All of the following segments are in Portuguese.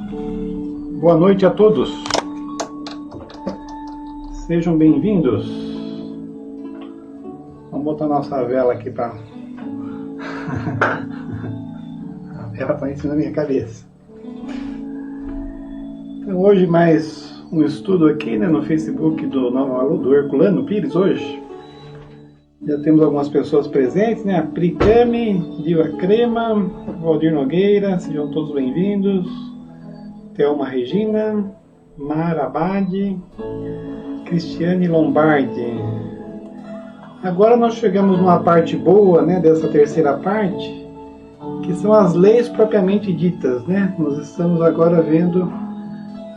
Boa noite a todos. Sejam bem-vindos. Vamos botar nossa vela aqui para... A vela está em cima da minha cabeça. Então, hoje mais um estudo aqui, no Facebook do Nova Alu, do Herculano Pires hoje. Já temos algumas pessoas presentes, A Pricame, Diva Crema, Valdir Nogueira, sejam todos bem-vindos. Thelma Regina, Mara Abade, Cristiane Lombardi. Agora nós chegamos numa parte boa, dessa terceira parte, que são as leis propriamente ditas, Nós estamos agora vendo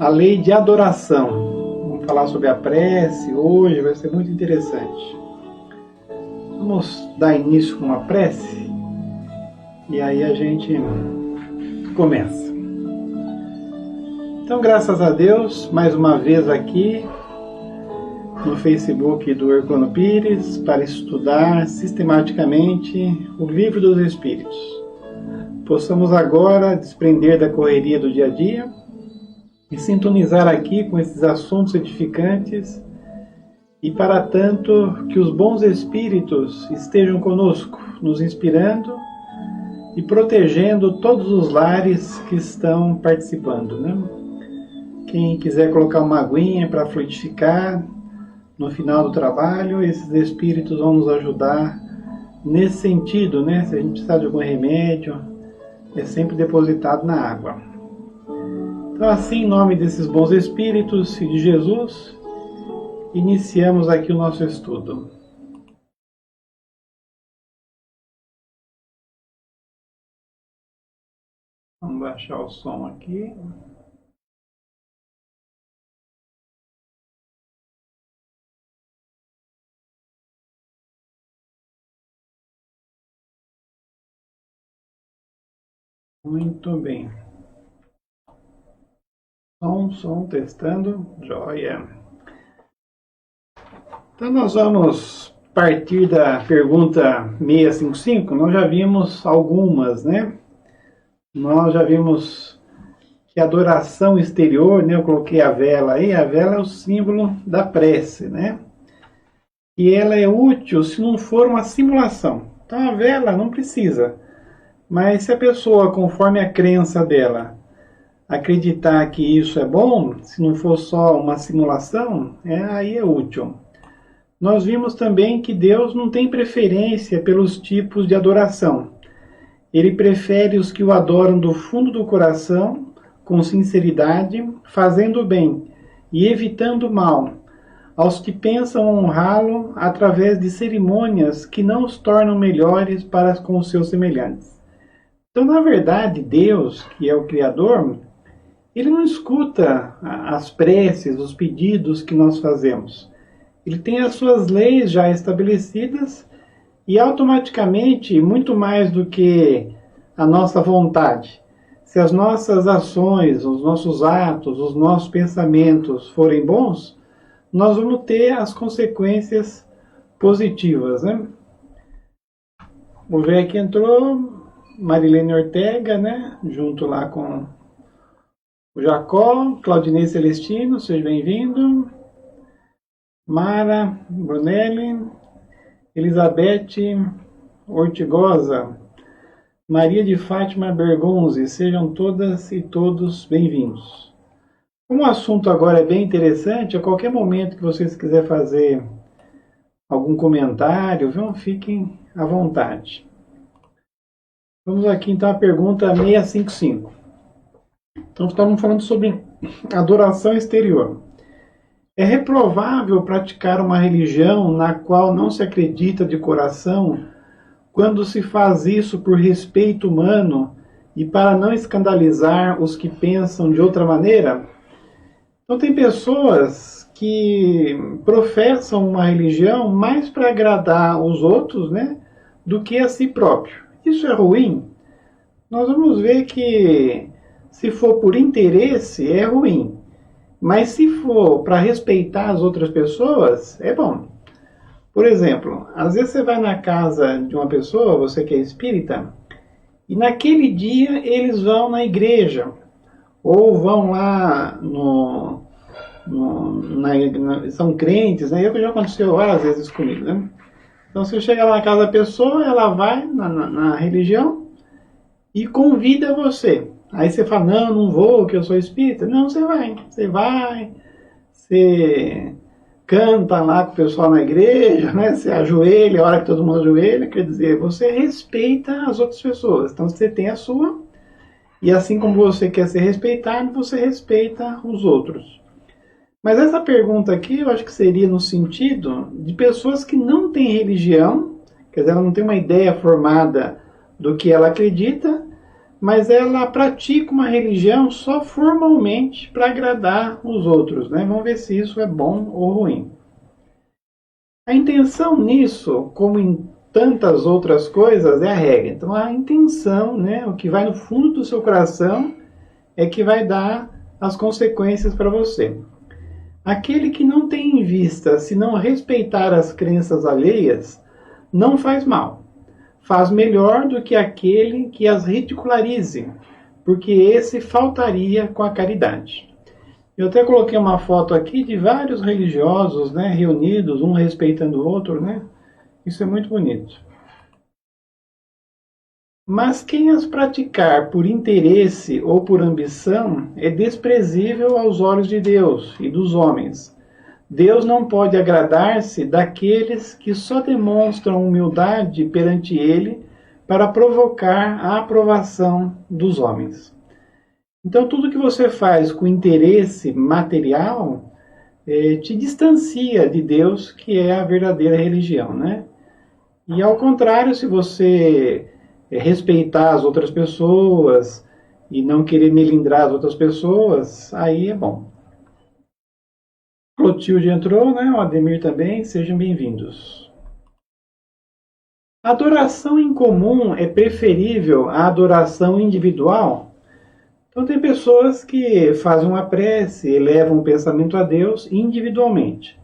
a lei de adoração. Vamos falar sobre a prece hoje, vai ser muito interessante. Vamos dar início com uma prece e aí a gente começa. Então, graças a Deus, mais uma vez aqui no Facebook do Herculano Pires para estudar sistematicamente o Livro dos Espíritos. Possamos agora desprender da correria do dia a dia e sintonizar aqui com esses assuntos edificantes e, para tanto, que os bons espíritos estejam conosco, nos inspirando e protegendo todos os lares que estão participando, Quem quiser colocar uma aguinha para fluidificar no final do trabalho, esses espíritos vão nos ajudar nesse sentido, Se a gente precisar de algum remédio, é sempre depositado na água. Então, assim, em nome desses bons espíritos e de Jesus, iniciamos aqui o nosso estudo. Vamos baixar o som aqui. Muito bem. Som, testando. Joia. Então nós vamos partir da pergunta 655. Nós já vimos algumas, Nós já vimos que a adoração exterior, eu coloquei a vela aí, a vela é o símbolo da prece, E ela é útil se não for uma simulação. Então a vela não precisa. Mas se a pessoa, conforme a crença dela, acreditar que isso é bom, se não for só uma simulação, aí é útil. Nós vimos também que Deus não tem preferência pelos tipos de adoração. Ele prefere os que o adoram do fundo do coração, com sinceridade, fazendo o bem e evitando o mal, aos que pensam honrá-lo através de cerimônias que não os tornam melhores para com os seus semelhantes. Então, na verdade, Deus, que é o Criador, Ele não escuta as preces, os pedidos que nós fazemos. Ele tem as suas leis já estabelecidas e automaticamente, muito mais do que a nossa vontade, se as nossas ações, os nossos atos, os nossos pensamentos forem bons, nós vamos ter as consequências positivas, Vou ver que entrou Marilene Ortega, junto lá com o Jacó, Claudinei Celestino, seja bem-vindo. Mara Brunelli, Elizabeth Ortigosa, Maria de Fátima Bergonzi, sejam todas e todos bem-vindos. Como o assunto agora é bem interessante, a qualquer momento que vocês quiserem fazer algum comentário, fiquem à vontade. Vamos aqui então à pergunta 655. Então estamos falando sobre adoração exterior. É reprovável praticar uma religião na qual não se acredita de coração quando se faz isso por respeito humano e para não escandalizar os que pensam de outra maneira? Então tem pessoas que professam uma religião mais para agradar os outros, do que a si próprio. Isso é ruim? Nós vamos ver que se for por interesse é ruim. Mas se for para respeitar as outras pessoas, é bom. Por exemplo, às vezes você vai na casa de uma pessoa, você que é espírita, e naquele dia eles vão na igreja. ou vão lá são crentes, né? Já aconteceu várias vezes comigo, né? Então você chega lá na casa da pessoa, ela vai na religião e convida você. Aí você fala, não vou, que eu sou espírita. Não, você vai, você canta lá com o pessoal na igreja, né? Você ajoelha, a hora que todo mundo ajoelha, quer dizer, você respeita as outras pessoas. Então você tem a sua, e assim como você quer ser respeitado, você respeita os outros. Mas essa pergunta aqui, eu acho que seria no sentido de pessoas que não têm religião, quer dizer, ela não tem uma ideia formada do que ela acredita, mas ela pratica uma religião só formalmente para agradar os outros, né? Vamos ver se isso é bom ou ruim. A intenção nisso, como em tantas outras coisas, é a regra. Então a intenção, né, o que vai no fundo do seu coração, é que vai dar as consequências para você. Aquele que não tem em vista, se não respeitar as crenças alheias, não faz mal. Faz melhor do que aquele que as ridicularize, porque esse faltaria com a caridade. Eu até coloquei uma foto aqui de vários religiosos, né, reunidos, um respeitando o outro, né? Isso é muito bonito. Mas quem as praticar por interesse ou por ambição é desprezível aos olhos de Deus e dos homens. Deus não pode agradar-se daqueles que só demonstram humildade perante Ele para provocar a aprovação dos homens. Então, tudo que você faz com interesse material te distancia de Deus, que é a verdadeira religião, né? E ao contrário, se você respeitar as outras pessoas e não querer melindrar as outras pessoas, aí é bom. Clotilde entrou, né? O Ademir também, sejam bem-vindos. A adoração em comum é preferível à adoração individual? Então tem pessoas que fazem uma prece, elevam o pensamento a Deus individualmente.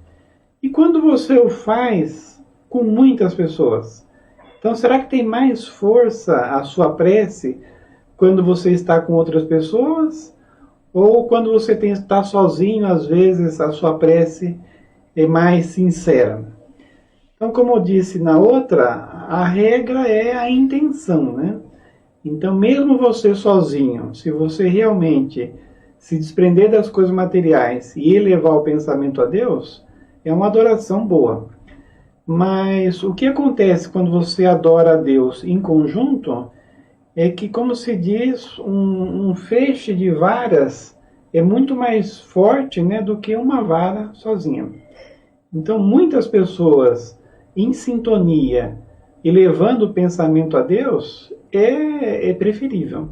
E quando você o faz com muitas pessoas, então será que tem mais força a sua prece quando você está com outras pessoas? Ou quando você está sozinho, às vezes a sua prece é mais sincera? Então, como eu disse na outra, a regra é a intenção, né? Então, mesmo você sozinho, se você realmente se desprender das coisas materiais e elevar o pensamento a Deus, é uma adoração boa. Mas o que acontece quando você adora a Deus em conjunto é que, como se diz, um feixe de varas é muito mais forte, né, do que uma vara sozinha. Então, muitas pessoas em sintonia, elevando o pensamento a Deus, é preferível.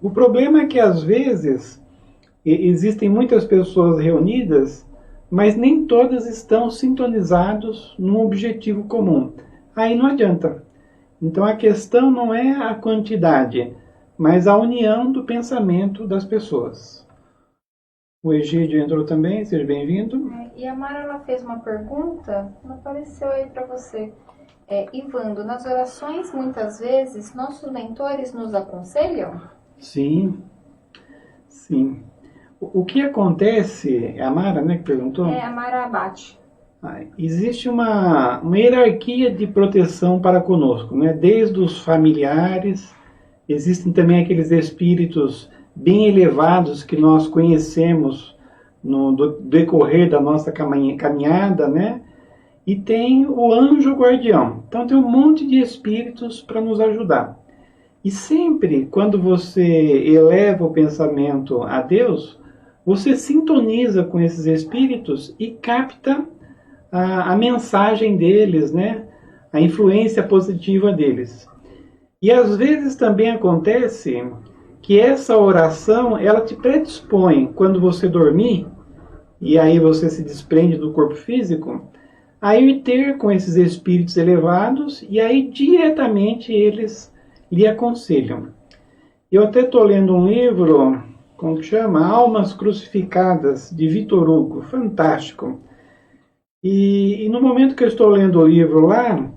O problema é que, às vezes, existem muitas pessoas reunidas, mas nem todas estão sintonizados num objetivo comum. Aí não adianta. Então a questão não é a quantidade, mas a união do pensamento das pessoas. O Egídio entrou também, seja bem-vindo. E a Mara, ela fez uma pergunta, não apareceu aí para você. Ivando, nas orações, muitas vezes, nossos mentores nos aconselham? Sim. O que acontece, é a Mara, né, que perguntou? É, a Mara Abate. Existe uma hierarquia de proteção para conosco, né? Desde os familiares, existem também aqueles espíritos bem elevados que nós conhecemos no decorrer da nossa caminhada, né? E tem o anjo guardião. Então tem um monte de espíritos para nos ajudar. E sempre quando você eleva o pensamento a Deus, você sintoniza com esses espíritos e capta a mensagem deles, né? A influência positiva deles. E às vezes também acontece que essa oração, ela te predispõe, quando você dormir, e aí você se desprende do corpo físico, a ir ter com esses espíritos elevados, e aí diretamente eles lhe aconselham. Eu até estou lendo um livro, como que chama? Almas Crucificadas, de Victor Hugo, fantástico. E no momento que eu estou lendo o livro lá,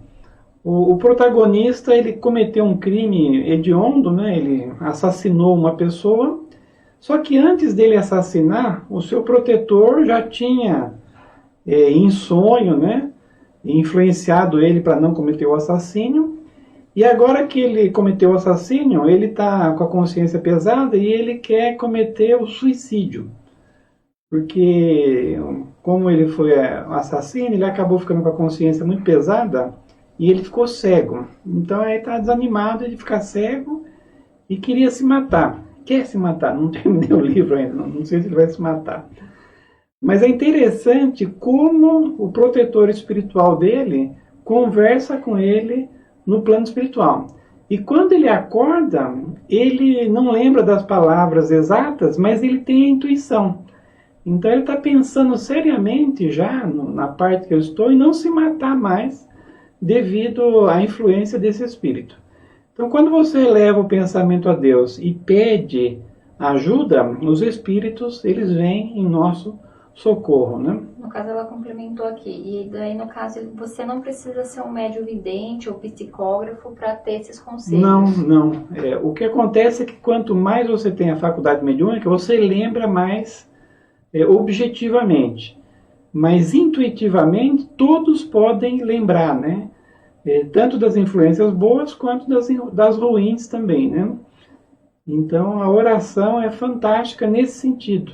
o protagonista, ele cometeu um crime hediondo, né? Ele assassinou uma pessoa, Só que antes dele assassinar, o seu protetor já tinha, em sonho, né, influenciado ele para não cometer o assassínio. E agora que ele cometeu o assassínio, ele está com a consciência pesada e ele quer cometer o suicídio. Porque, como ele foi assassino, ele acabou ficando com a consciência muito pesada e ele ficou cego. Então ele está desanimado de ficar cego e queria se matar. Quer se matar, não terminei o livro ainda, não sei se ele vai se matar. Mas é interessante como o protetor espiritual dele conversa com ele no plano espiritual. E quando ele acorda, ele não lembra das palavras exatas, mas ele tem a intuição. Então ele está pensando seriamente já na parte que eu estou em não se matar mais devido à influência desse espírito. Então quando você eleva o pensamento a Deus e pede ajuda, os espíritos eles vêm em nosso socorro, né? No caso, ela complementou aqui. E daí, no caso, você não precisa ser um médium vidente ou psicógrafo para ter esses conselhos. Não. O que acontece é que quanto mais você tem a faculdade mediúnica, você lembra mais objetivamente. Mas intuitivamente, todos podem lembrar, né? Tanto das influências boas quanto das ruins também, né? Então, a oração é fantástica nesse sentido,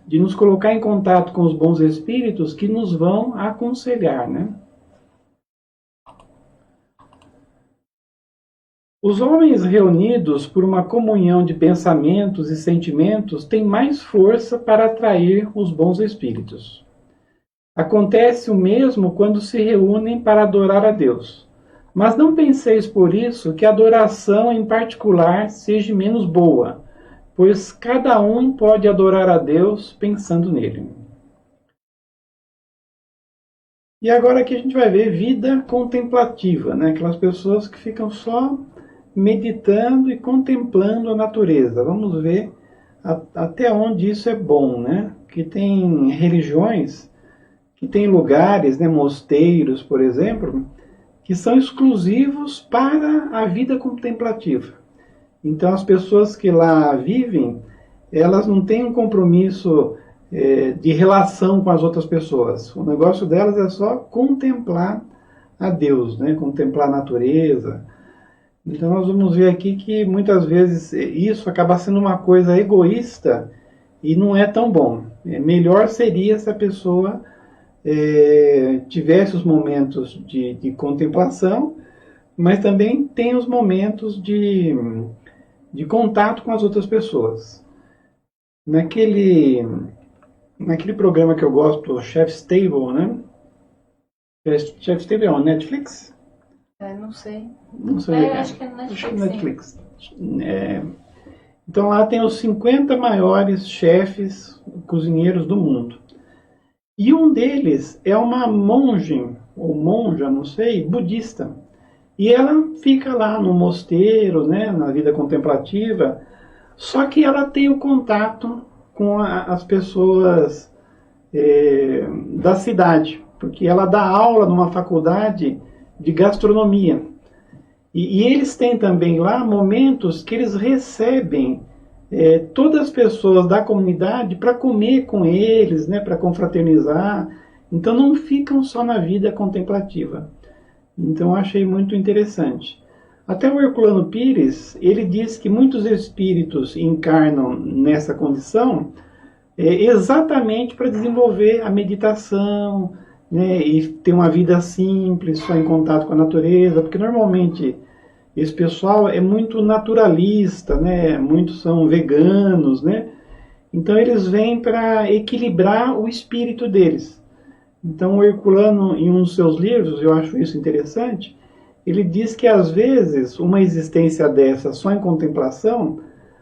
de nos colocar em contato com os bons espíritos que nos vão aconselhar, né? Os homens reunidos por uma comunhão de pensamentos e sentimentos têm mais força para atrair os bons espíritos. Acontece o mesmo quando se reúnem para adorar a Deus. Mas não penseis por isso que a adoração em particular seja menos boa, pois cada um pode adorar a Deus pensando nele. E agora aqui a gente vai ver vida contemplativa, né? Aquelas pessoas que ficam só meditando e contemplando a natureza. Vamos ver até onde isso é bom, né? Que tem religiões, que tem lugares, né, mosteiros, por exemplo, que são exclusivos para a vida contemplativa. Então as pessoas que lá vivem, elas não têm um compromisso de relação com as outras pessoas. O negócio delas é só contemplar a Deus, né? Contemplar a natureza. Então nós vamos ver aqui que muitas vezes isso acaba sendo uma coisa egoísta e não é tão bom. Melhor seria se a pessoa tivesse os momentos de contemplação, mas também tem os momentos de contato com as outras pessoas. Naquele programa que eu gosto, o Chef's Table, né? Chef's Table é on Netflix? Não sei. Não sei. Acho que é Netflix. Então lá tem os 50 maiores chefes cozinheiros do mundo. E um deles é uma monge, ou monja, não sei, budista. E ela fica lá no mosteiro, né, na vida contemplativa, só que ela tem o contato com as pessoas da cidade, porque ela dá aula numa faculdade de gastronomia. E eles têm também lá momentos que eles recebem todas as pessoas da comunidade para comer com eles, né, para confraternizar. Então não ficam só na vida contemplativa. Então eu achei muito interessante. Até o Herculano Pires, ele diz que muitos espíritos encarnam nessa condição exatamente para desenvolver a meditação, né, e ter uma vida simples, só em contato com a natureza, porque normalmente esse pessoal é muito naturalista, né, muitos são veganos, né, então eles vêm para equilibrar o espírito deles. Então o Herculano, em um dos seus livros, eu acho isso interessante, ele diz que às vezes uma existência dessa só em contemplação,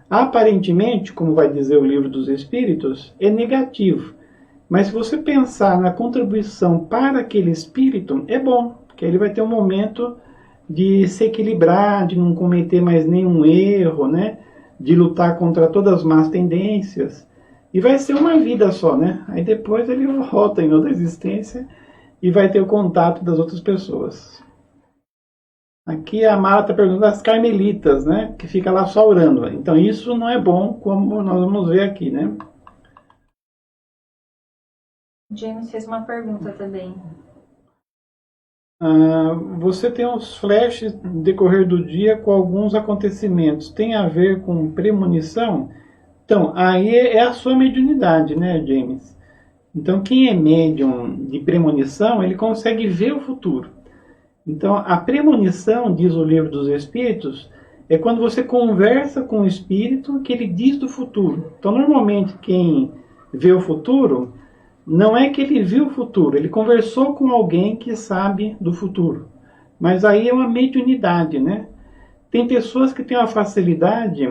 aparentemente, como vai dizer o Livro dos Espíritos, é negativo. Mas se você pensar na contribuição para aquele espírito, é bom, porque ele vai ter um momento de se equilibrar, de não cometer mais nenhum erro, né? De lutar contra todas as más tendências. E vai ser uma vida só, né? Aí depois ele volta em outra existência e vai ter o contato das outras pessoas. Aqui a Mara está perguntando das carmelitas, né? Que fica lá só orando. Então isso não é bom, como nós vamos ver aqui, né? James fez uma pergunta também. Você tem uns flashes no decorrer do dia com alguns acontecimentos. Tem a ver com premonição? Então, aí é a sua mediunidade, né, James? Então, quem é médium de premonição, ele consegue ver o futuro. Então, a premonição, diz o Livro dos Espíritos, é quando você conversa com o espírito que ele diz do futuro. Então, normalmente, quem vê o futuro, não é que ele viu o futuro, ele conversou com alguém que sabe do futuro. Mas aí é uma mediunidade, né? Tem pessoas que têm uma facilidade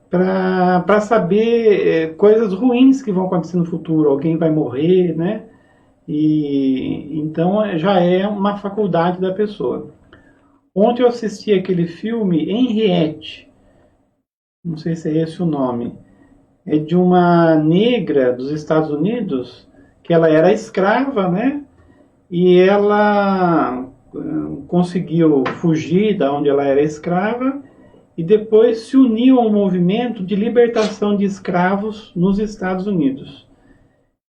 para saber coisas ruins que vão acontecer no futuro. Alguém vai morrer, né? E então já é uma faculdade da pessoa. Ontem eu assisti aquele filme Henriette, não sei se é esse o nome, é de uma negra dos Estados Unidos, que ela era escrava, né? E ela conseguiu fugir da onde ela era escrava e depois se uniu ao movimento de libertação de escravos nos Estados Unidos.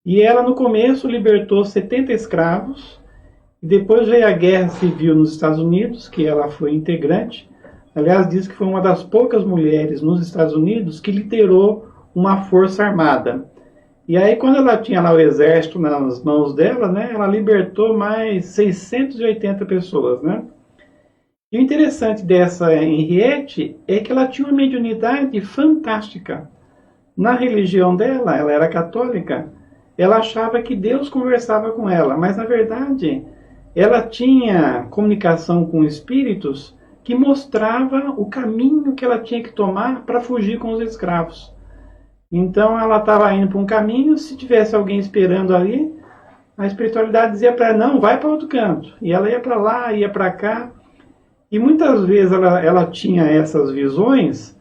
E ela, no começo, libertou 70 escravos, e depois veio a Guerra Civil nos Estados Unidos, que ela foi integrante. Aliás, diz que foi uma das poucas mulheres nos Estados Unidos que liderou uma força armada. E aí, quando ela tinha lá o exército nas mãos dela, né, ela libertou mais 680 pessoas, né? E o interessante dessa Henriette é que ela tinha uma mediunidade fantástica. Na religião dela, ela era católica, ela achava que Deus conversava com ela, mas na verdade ela tinha comunicação com espíritos que mostrava o caminho que ela tinha que tomar para fugir com os escravos. Então ela estava indo para um caminho, se tivesse alguém esperando ali, a espiritualidade dizia para ela, não, vai para outro canto. E ela ia para lá, ia para cá, e muitas vezes ela tinha essas visões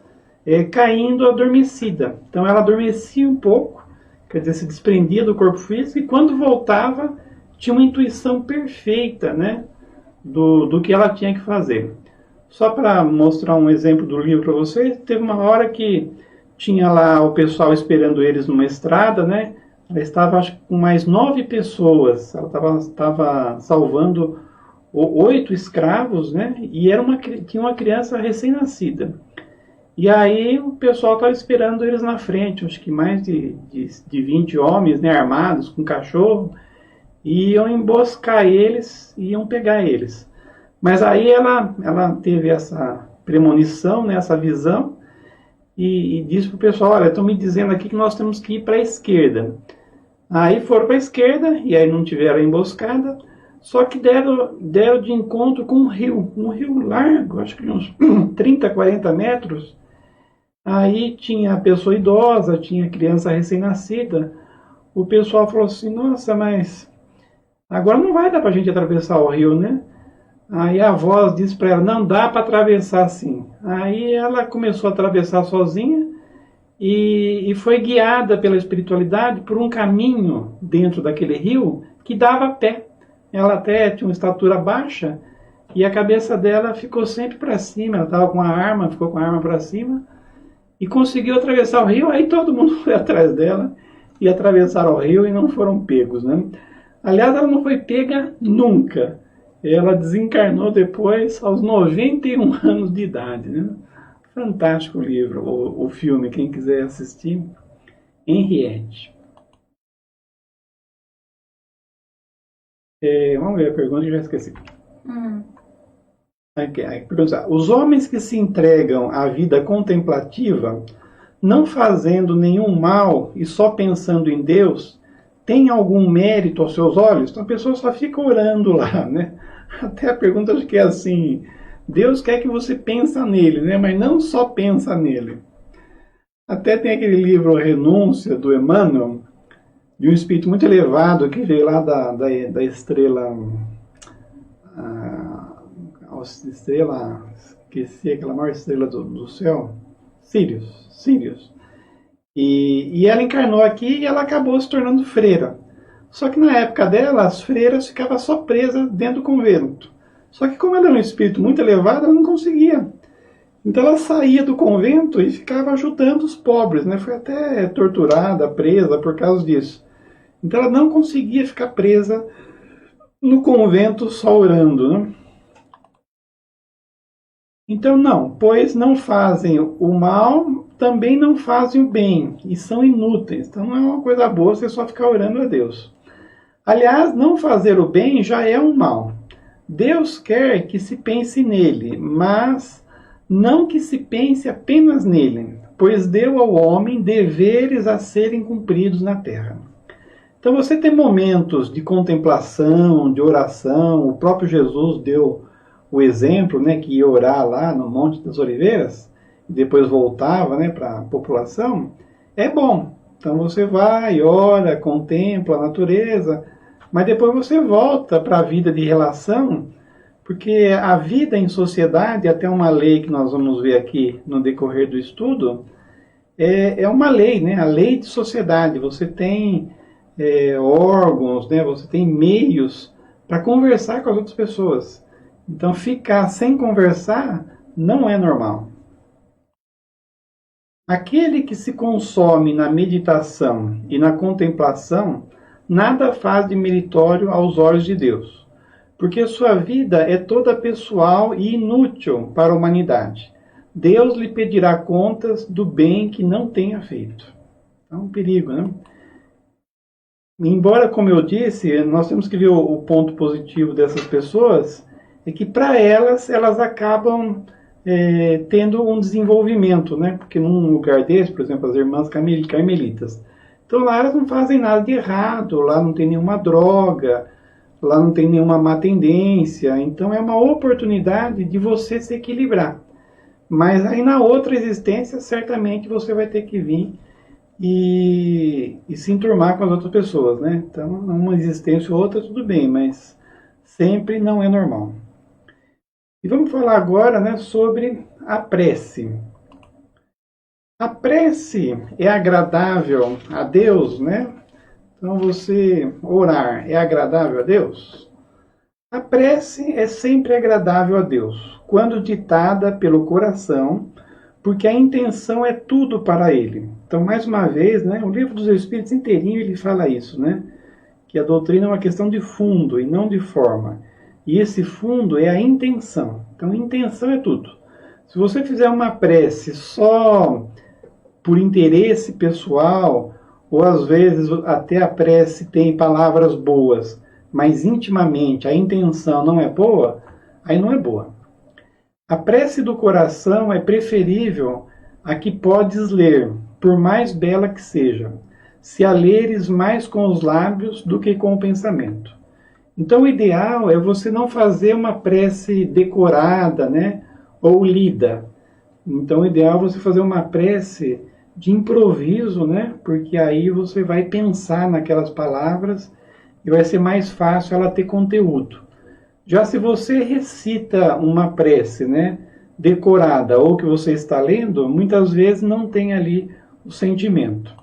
caindo adormecida. Então ela adormecia um pouco, quer dizer, se desprendia do corpo físico, e quando voltava, tinha uma intuição perfeita, né, do que ela tinha que fazer. Só para mostrar um exemplo do livro para vocês, teve uma hora que tinha lá o pessoal esperando eles numa estrada, né, ela estava, acho que com mais 9 pessoas, ela estava salvando 8 escravos, né, e tinha uma criança recém-nascida. E aí o pessoal estava esperando eles na frente, acho que mais de 20 homens, né, armados, com cachorro, e iam emboscar eles e iam pegar eles. Mas aí ela teve essa premonição, né, essa visão, e disse para o pessoal, olha, estão me dizendo aqui que nós temos que ir para a esquerda. Aí foram para a esquerda, e aí não tiveram a emboscada, só que deram de encontro com um rio largo, acho que uns 30, 40 metros. Aí tinha a pessoa idosa, tinha a criança recém-nascida. O pessoal falou assim, nossa, mas agora não vai dar para a gente atravessar o rio, né? Aí a voz disse para ela, não dá para atravessar assim. Aí ela começou a atravessar sozinha e foi guiada pela espiritualidade por um caminho dentro daquele rio que dava a pé. Ela até tinha uma estatura baixa e a cabeça dela ficou sempre para cima. Ela estava com a arma, ficou com a arma para cima. E conseguiu atravessar o rio, aí todo mundo foi atrás dela e atravessaram o rio e não foram pegos, né? Aliás, ela não foi pega nunca. Ela desencarnou depois aos 91 anos de idade, né? Fantástico o livro, o filme, quem quiser assistir, Henriette. Vamos ver a pergunta que eu já esqueci. Os homens que se entregam à vida contemplativa, não fazendo nenhum mal e só pensando em Deus, têm algum mérito aos seus olhos? Então a pessoa só fica orando lá, né? Até a pergunta acho que é assim, Deus quer que você pensa nele, né? Mas não só pensa nele. Até tem aquele livro Renúncia, do Emmanuel, de um espírito muito elevado que veio lá da estrela... esqueci aquela maior estrela do céu, Sirius. E ela encarnou aqui e ela acabou se tornando freira. Só que na época dela, as freiras ficavam só presas dentro do convento. Só que como ela era um espírito muito elevado, ela não conseguia. Então ela saía do convento e ficava ajudando os pobres, né? Foi até torturada, presa por causa disso. Então ela não conseguia ficar presa no convento só orando, né? Então não, pois não fazem o mal, também não fazem o bem, e são inúteis. Então não é uma coisa boa você só ficar orando a Deus. Aliás, não fazer o bem já é um mal. Deus quer que se pense nele, mas não que se pense apenas nele, pois deu ao homem deveres a serem cumpridos na terra. Então você tem momentos de contemplação, de oração. O próprio Jesus deu o exemplo, né, que ia orar lá no Monte das Oliveiras e depois voltava, né, para a população. É bom. Então você vai, ora, contempla a natureza, mas depois você volta para a vida de relação, porque a vida em sociedade, até uma lei que nós vamos ver aqui no decorrer do estudo, é uma lei, né? A lei de sociedade. Você tem órgãos, né? Você tem meios para conversar com as outras pessoas. Então, ficar sem conversar não é normal. Aquele que se consome na meditação e na contemplação, nada faz de meritório aos olhos de Deus, porque sua vida é toda pessoal e inútil para a humanidade. Deus lhe pedirá contas do bem que não tenha feito. É um perigo, né? Embora, como eu disse, nós temos que ver o ponto positivo dessas pessoas, é que para elas acabam tendo um desenvolvimento, né? Porque num lugar desse, por exemplo, as irmãs carmelitas, então lá elas não fazem nada de errado, lá não tem nenhuma droga, lá não tem nenhuma má tendência, então é uma oportunidade de você se equilibrar. Mas aí na outra existência, certamente você vai ter que vir e se enturmar com as outras pessoas, né? Então, uma existência ou outra, tudo bem, mas sempre não é normal. E vamos falar agora, né, sobre a prece. A prece é agradável a Deus, né? Então, você orar é agradável a Deus? A prece é sempre agradável a Deus, quando ditada pelo coração, porque a intenção é tudo para Ele. Então, mais uma vez, né, o Livro dos Espíritos inteirinho ele fala isso, né? Que a doutrina é uma questão de fundo e não de forma. E esse fundo é a intenção. Então, intenção é tudo. Se você fizer uma prece só por interesse pessoal, ou às vezes até a prece tem palavras boas, mas intimamente a intenção não é boa, aí não é boa. A prece do coração é preferível a que podes ler, por mais bela que seja, se a leres mais com os lábios do que com o pensamento. Então o ideal é você não fazer uma prece decorada, né, ou lida. Então o ideal é você fazer uma prece de improviso, né, porque aí você vai pensar naquelas palavras e vai ser mais fácil ela ter conteúdo. Já se você recita uma prece, né, decorada ou que você está lendo, muitas vezes não tem ali o sentimento.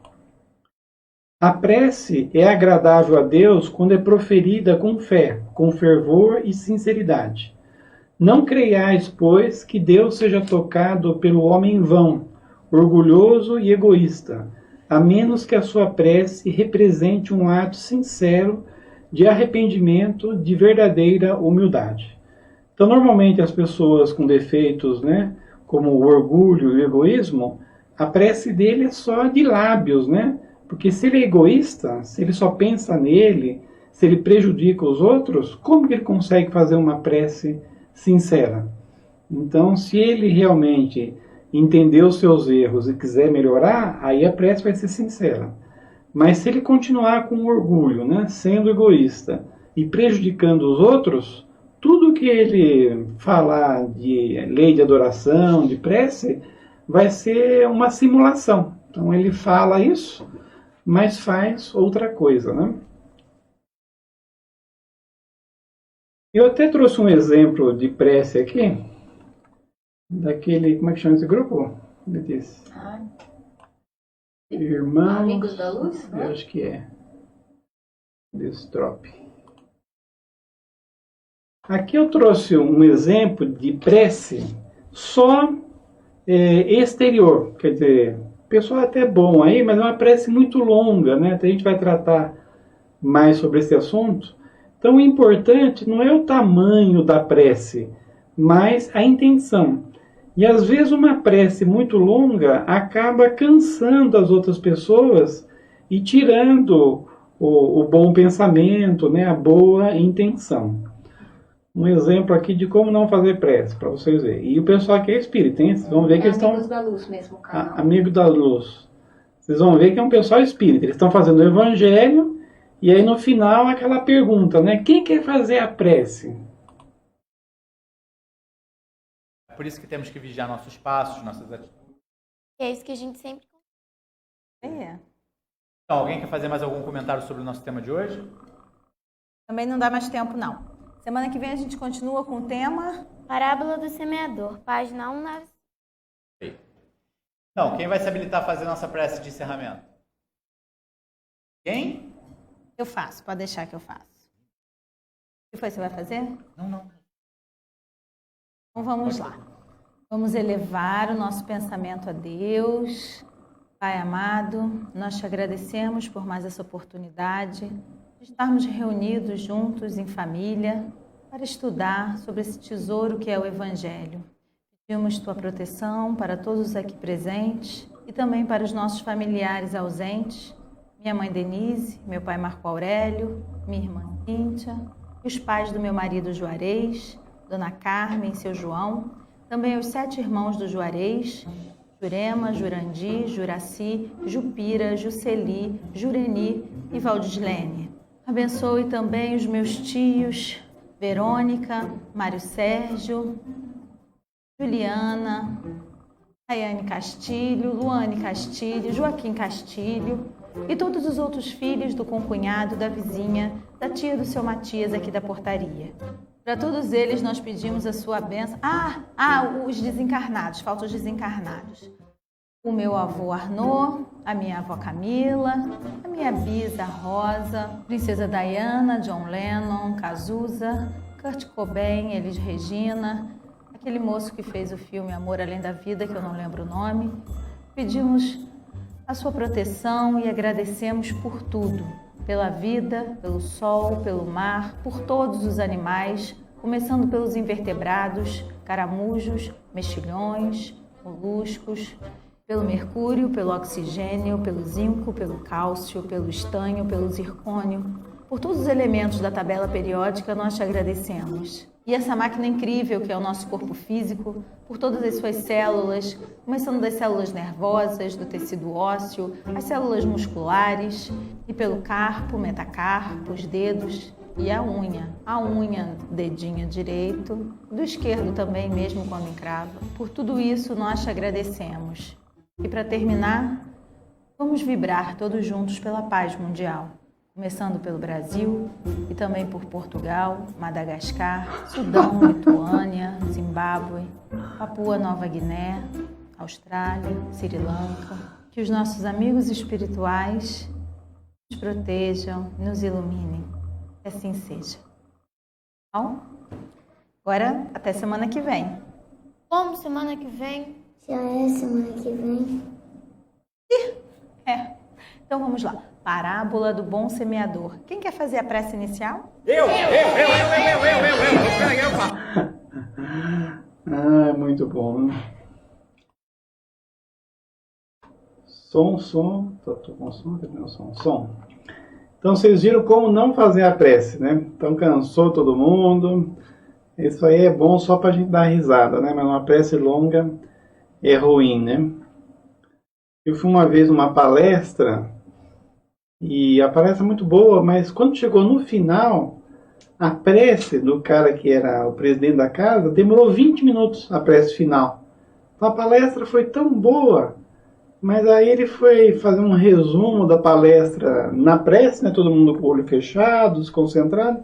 A prece é agradável a Deus quando é proferida com fé, com fervor e sinceridade. Não creiais, pois, que Deus seja tocado pelo homem vão, orgulhoso e egoísta, a menos que a sua prece represente um ato sincero de arrependimento, de verdadeira humildade. Então, normalmente as pessoas com defeitos, né, como o orgulho e o egoísmo, a prece dele é só de lábios, né? Porque se ele é egoísta, se ele só pensa nele, se ele prejudica os outros, como que ele consegue fazer uma prece sincera? Então, se ele realmente entender os seus erros e quiser melhorar, aí a prece vai ser sincera. Mas se ele continuar com orgulho, né, sendo egoísta e prejudicando os outros, tudo que ele falar de lei de adoração, de prece, vai ser uma simulação. Então ele fala isso, mas faz outra coisa, né? Eu até trouxe um exemplo de prece aqui, daquele, como é que chama esse grupo? Letícia? Irmãos... Amigos da Luz? Eu acho que é. Destrop. Aqui eu trouxe um exemplo de prece só exterior, quer dizer, o pessoal é até bom aí, mas é uma prece muito longa, né? Então a gente vai tratar mais sobre esse assunto. Então o importante não é o tamanho da prece, mas a intenção. E às vezes uma prece muito longa acaba cansando as outras pessoas e tirando o bom pensamento, né? A boa intenção. Um exemplo aqui de como não fazer prece, para vocês verem. E o pessoal aqui é espírita, hein? Vocês vão ver que eles estão... Amigos da Luz mesmo, canal. Amigo da Luz. Vocês vão ver que é um pessoal espírita. Eles estão fazendo o evangelho e aí no final aquela pergunta, né? Quem quer fazer a prece? Por isso que temos que vigiar nossos passos, nossas atitudes. É isso que a gente sempre... Então, alguém quer fazer mais algum comentário sobre o nosso tema de hoje? Também não dá mais tempo, não. Semana que vem a gente continua com o tema... Parábola do semeador, página 196. Então, quem vai se habilitar a fazer nossa prece de encerramento? Quem? Eu faço, pode deixar que eu faço. O que foi, você vai fazer? Não. Então vamos lá. Vamos elevar o nosso pensamento a Deus. Pai amado, nós te agradecemos por mais essa oportunidade de estarmos reunidos juntos em família para estudar sobre esse tesouro que é o Evangelho. Pedimos tua proteção para todos aqui presentes e também para os nossos familiares ausentes, minha mãe Denise, meu pai Marco Aurélio, minha irmã Cíntia, e os pais do meu marido Juarez, Dona Carmen e seu João, também os 7 irmãos do Juarez, Jurema, Jurandir, Juraci, Jupira, Juceli, Jureni e Valdislene. Abençoe também os meus tios, Verônica, Mário Sérgio, Juliana, Rayane Castilho, Luane Castilho, Joaquim Castilho e todos os outros filhos do concunhado, da vizinha, da tia do seu Matias aqui da portaria. Para todos eles nós pedimos a sua bênção. Os desencarnados, faltam os desencarnados. O meu avô Arnaud, a minha avó Camila, a minha bisa Rosa, Princesa Diana, John Lennon, Cazuza, Kurt Cobain, Elis Regina, aquele moço que fez o filme Amor Além da Vida, que eu não lembro o nome. Pedimos a sua proteção e agradecemos por tudo, pela vida, pelo sol, pelo mar, por todos os animais, começando pelos invertebrados, caramujos, mexilhões, moluscos, pelo mercúrio, pelo oxigênio, pelo zinco, pelo cálcio, pelo estanho, pelo zircônio. Por todos os elementos da tabela periódica, nós te agradecemos. E essa máquina incrível que é o nosso corpo físico, por todas as suas células, começando das células nervosas, do tecido ósseo, as células musculares, e pelo carpo, metacarpo, os dedos e a unha do dedinho direito, do esquerdo também, mesmo quando encrava. Por tudo isso, nós te agradecemos. E para terminar, vamos vibrar todos juntos pela paz mundial, começando pelo Brasil e também por Portugal, Madagascar, Sudão, Lituânia, Zimbábue, Papua Nova Guiné, Austrália, Sri Lanka. Que os nossos amigos espirituais nos protejam, nos iluminem. Que assim seja. Bom, agora até semana que vem. Como semana que vem? Já é semana que vem. Então vamos lá. Parábola do bom semeador. Quem quer fazer a prece inicial? Eu. Muito bom, né? Som. Tô com som? Cadê meu som? Som. Então vocês viram como não fazer a prece, né? Então cansou todo mundo. Isso aí é bom só pra gente dar risada, né? Mas uma prece longa é ruim, né? Eu fui uma vez numa palestra e a palestra é muito boa, mas quando chegou no final, a prece do cara que era o presidente da casa demorou 20 minutos, a prece final. Então a palestra foi tão boa, mas aí ele foi fazer um resumo da palestra na prece, né? Todo mundo com o olho fechado, desconcentrado.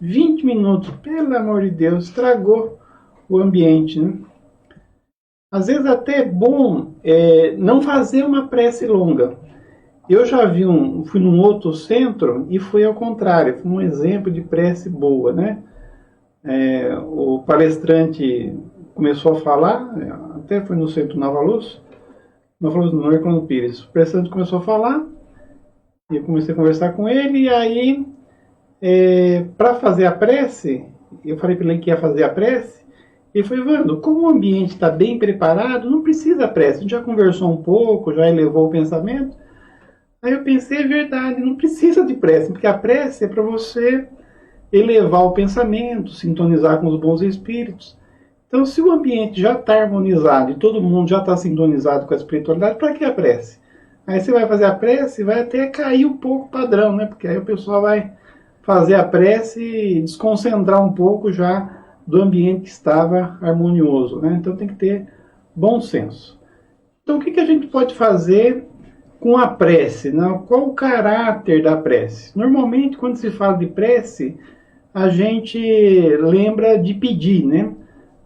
20 minutos, pelo amor de Deus, estragou o ambiente, né? Às vezes até é bom não fazer uma prece longa. Eu já fui num outro centro e foi ao contrário, foi um exemplo de prece boa, né? O palestrante começou a falar, até foi no centro Nova Luz no Herculano Pires. O palestrante começou a falar, e eu comecei a conversar com ele, e aí, para fazer a prece, eu falei para ele que ia fazer a prece, ele falou: Evandro, como o ambiente está bem preparado, não precisa prece. A gente já conversou um pouco, já elevou o pensamento. Aí eu pensei, é verdade, não precisa de prece, porque a prece é para você elevar o pensamento, sintonizar com os bons espíritos. Então, se o ambiente já está harmonizado e todo mundo já está sintonizado com a espiritualidade, para que a prece? Aí você vai fazer a prece e vai até cair um pouco o padrão, né? Porque aí o pessoal vai fazer a prece e desconcentrar um pouco já do ambiente que estava harmonioso, né? Então tem que ter bom senso. Então o que a gente pode fazer com a prece, né? Qual o caráter da prece? Normalmente quando se fala de prece, a gente lembra de pedir, né?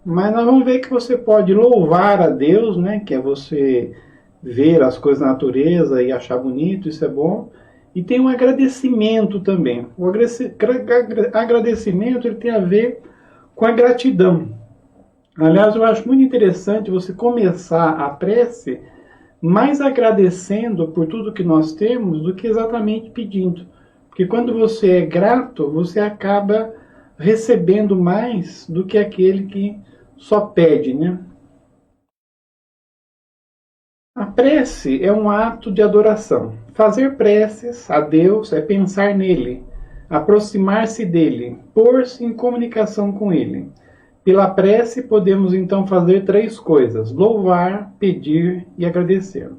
Mas nós vamos ver que você pode louvar a Deus, né? Que é você ver as coisas da natureza e achar bonito, isso é bom. E tem um agradecimento também. O agradecimento ele tem a ver com a gratidão. Aliás, eu acho muito interessante você começar a prece mais agradecendo por tudo que nós temos do que exatamente pedindo. Porque quando você é grato, você acaba recebendo mais do que aquele que só pede, né? A prece é um ato de adoração. Fazer preces a Deus é pensar nele, aproximar-se dele, pôr-se em comunicação com ele. Pela prece podemos então fazer 3 coisas: louvar, pedir e agradecer.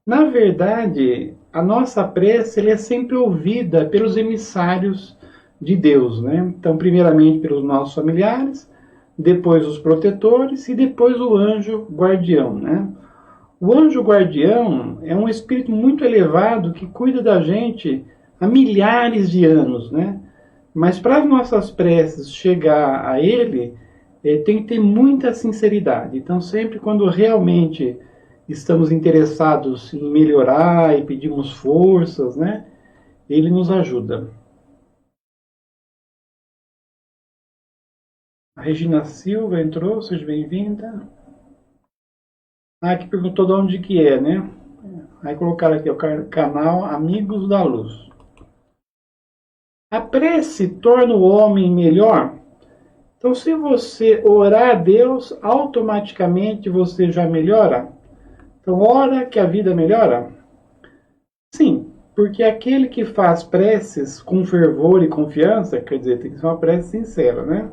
Na verdade, a nossa prece é sempre ouvida pelos emissários de Deus, né? Então, primeiramente pelos nossos familiares, depois os protetores e depois o anjo guardião, né? O anjo guardião é um espírito muito elevado que cuida da gente há milhares de anos, né? Mas para as nossas preces chegar a ele, tem que ter muita sinceridade. Então, sempre quando realmente estamos interessados em melhorar e pedimos forças, né? Ele nos ajuda. A Regina Silva entrou, seja bem-vinda. Que perguntou de onde que é, né? Aí colocaram aqui o canal Amigos da Luz. A prece torna o homem melhor. Então, se você orar a Deus, automaticamente você já melhora. Então, ora que a vida melhora? Sim, porque aquele que faz preces com fervor e confiança, quer dizer, tem que ser uma prece sincera, né?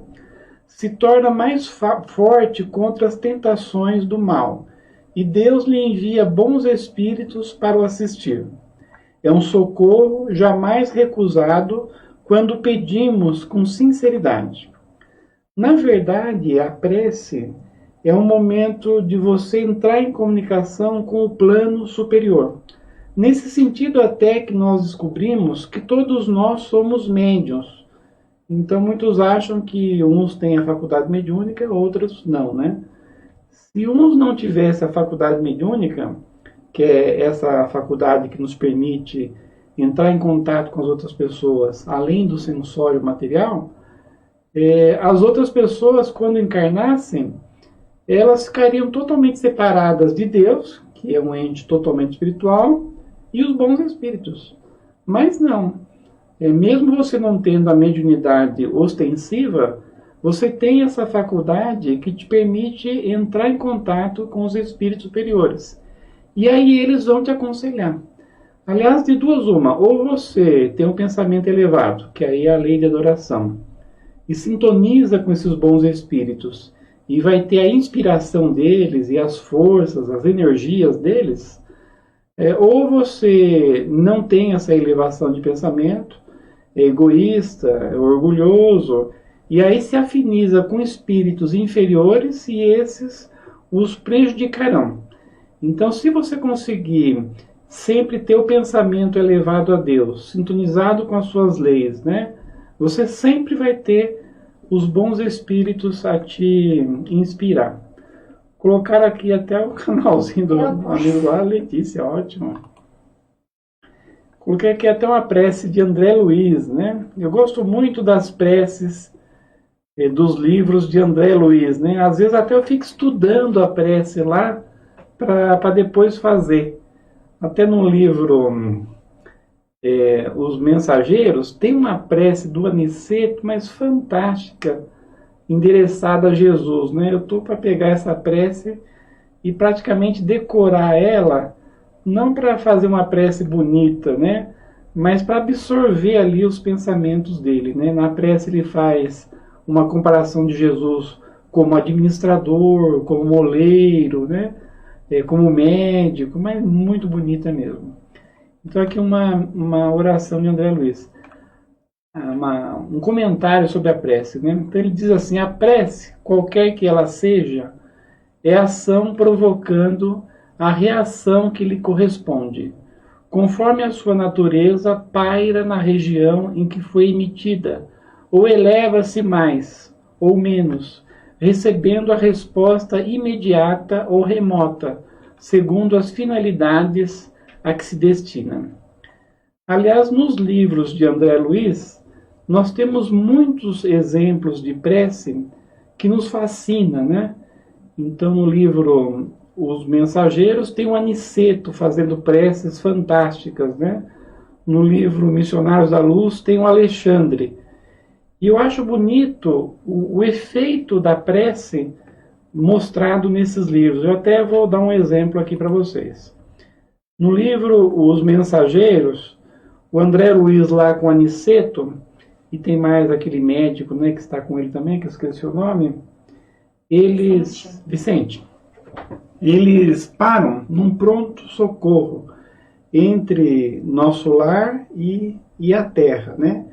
Se torna mais forte contra as tentações do mal. E Deus lhe envia bons espíritos para o assistir. É um socorro jamais recusado quando pedimos com sinceridade. Na verdade, a prece é um momento de você entrar em comunicação com o plano superior. Nesse sentido, até que nós descobrimos que todos nós somos médiuns. Então, muitos acham que uns têm a faculdade mediúnica, outros não, né? Se uns não tivessem a faculdade mediúnica, que é essa faculdade que nos permite entrar em contato com as outras pessoas, além do sensório material, as outras pessoas, quando encarnassem, elas ficariam totalmente separadas de Deus, que é um ente totalmente espiritual, e os bons espíritos. Mas não. Mesmo você não tendo a mediunidade ostensiva, você tem essa faculdade que te permite entrar em contato com os espíritos superiores. E aí eles vão te aconselhar. Aliás, de duas uma. Ou você tem um pensamento elevado, que aí é a lei de adoração, e sintoniza com esses bons espíritos, e vai ter a inspiração deles, e as forças, as energias deles. Ou você não tem essa elevação de pensamento, é egoísta, é orgulhoso, e aí se afiniza com espíritos inferiores e esses os prejudicarão. Então, se você conseguir sempre ter o pensamento elevado a Deus, sintonizado com as suas leis, né? Você sempre vai ter os bons espíritos a te inspirar. Colocar aqui até o canalzinho do amigo lá, Letícia, ótimo. Coloquei aqui até uma prece de André Luiz, né? Eu gosto muito das preces dos livros de André Luiz, né? Às vezes até eu fico estudando a prece lá para depois fazer. Até no livro Os Mensageiros tem uma prece do Aniceto, mas fantástica, endereçada a Jesus, né? Eu estou para pegar essa prece e praticamente decorar ela, não para fazer uma prece bonita, né? Mas para absorver ali os pensamentos dele, né? Na prece ele faz uma comparação de Jesus como administrador, como moleiro, né? Como médico, mas muito bonita mesmo. Então aqui uma oração de André Luiz, um comentário sobre a prece, né? Então ele diz assim: a prece, qualquer que ela seja, é ação provocando a reação que lhe corresponde, conforme a sua natureza paira na região em que foi emitida, ou eleva-se mais ou menos, recebendo a resposta imediata ou remota, segundo as finalidades a que se destina. Aliás, nos livros de André Luiz, nós temos muitos exemplos de prece que nos fascina, né? Então, no livro Os Mensageiros, tem o Aniceto fazendo preces fantásticas, né? No livro Missionários da Luz, tem o Alexandre. E eu acho bonito o efeito da prece mostrado nesses livros. Eu até vou dar um exemplo aqui para vocês. No livro Os Mensageiros, o André Luiz lá com o Aniceto, e tem mais aquele médico, né, que está com ele também, que eu esqueci o nome, Vicente, eles param num pronto-socorro entre nosso lar e a terra, né?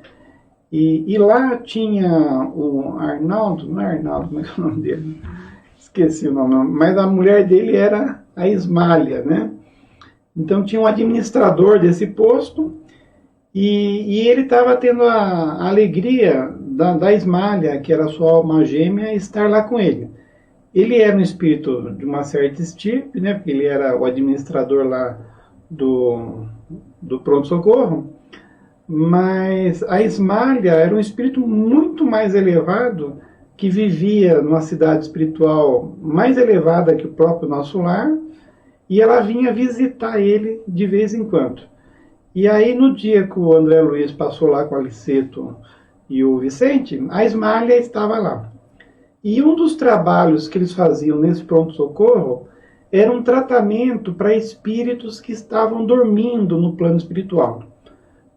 E lá tinha o Arnaldo, não é Arnaldo, como é que é o nome dele? Esqueci o nome, mas a mulher dele era a Ismália, né? Então tinha um administrador desse posto e ele estava tendo a alegria da Ismália, que era sua alma gêmea, estar lá com ele. Ele era um espírito de uma certa estirpe, né? Porque ele era o administrador lá do pronto-socorro. Mas a Ismália era um espírito muito mais elevado, que vivia numa cidade espiritual mais elevada que o próprio nosso lar, e ela vinha visitar ele de vez em quando. E aí, no dia que o André Luiz passou lá com o Aliceto e o Vicente, a Ismália estava lá. E um dos trabalhos que eles faziam nesse pronto-socorro era um tratamento para espíritos que estavam dormindo no plano espiritual.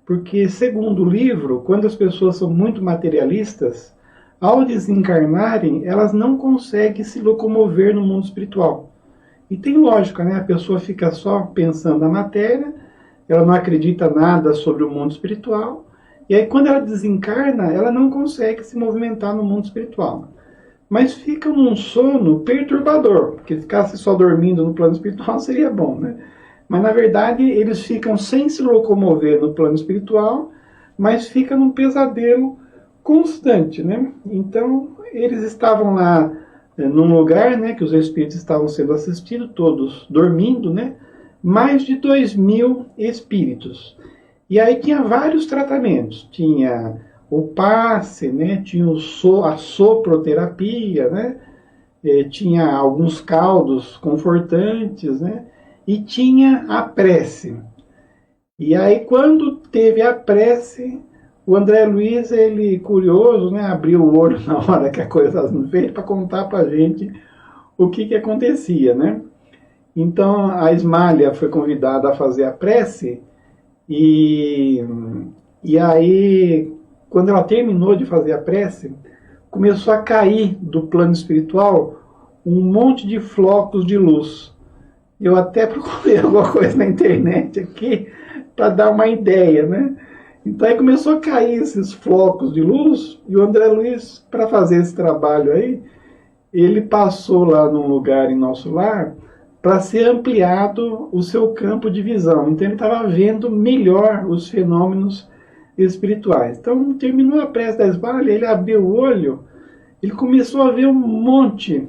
Porque, segundo o livro, quando as pessoas são muito materialistas, ao desencarnarem, elas não conseguem se locomover no mundo espiritual. E tem lógica, né? A pessoa fica só pensando na matéria, ela não acredita nada sobre o mundo espiritual, e aí quando ela desencarna, ela não consegue se movimentar no mundo espiritual. Mas fica num sono perturbador, porque ficasse só dormindo no plano espiritual seria bom, né? Mas, na verdade, eles ficam sem se locomover no plano espiritual, mas ficam num pesadelo constante, né? Então, eles estavam lá num lugar, né, que os espíritos estavam sendo assistidos, todos dormindo, né? Mais de 2.000 espíritos. E aí tinha vários tratamentos. Tinha o passe, né? Tinha a soproterapia, né? Tinha alguns caldos confortantes, né? E tinha a prece. E aí, quando teve a prece, o André Luiz, ele, curioso, né, abriu o olho na hora que a coisa estava sendo feita para contar para a gente o que acontecia, né? Então, a Ismália foi convidada a fazer a prece e aí, quando ela terminou de fazer a prece, começou a cair do plano espiritual um monte de flocos de luz. Eu até procurei alguma coisa na internet aqui para dar uma ideia, né? Então aí começou a cair esses flocos de luz e o André Luiz, para fazer esse trabalho aí, ele passou lá num lugar em nosso lar para ser ampliado o seu campo de visão. Então ele estava vendo melhor os fenômenos espirituais. Então terminou a prece da Ismália, ele abriu o olho, ele começou a ver um monte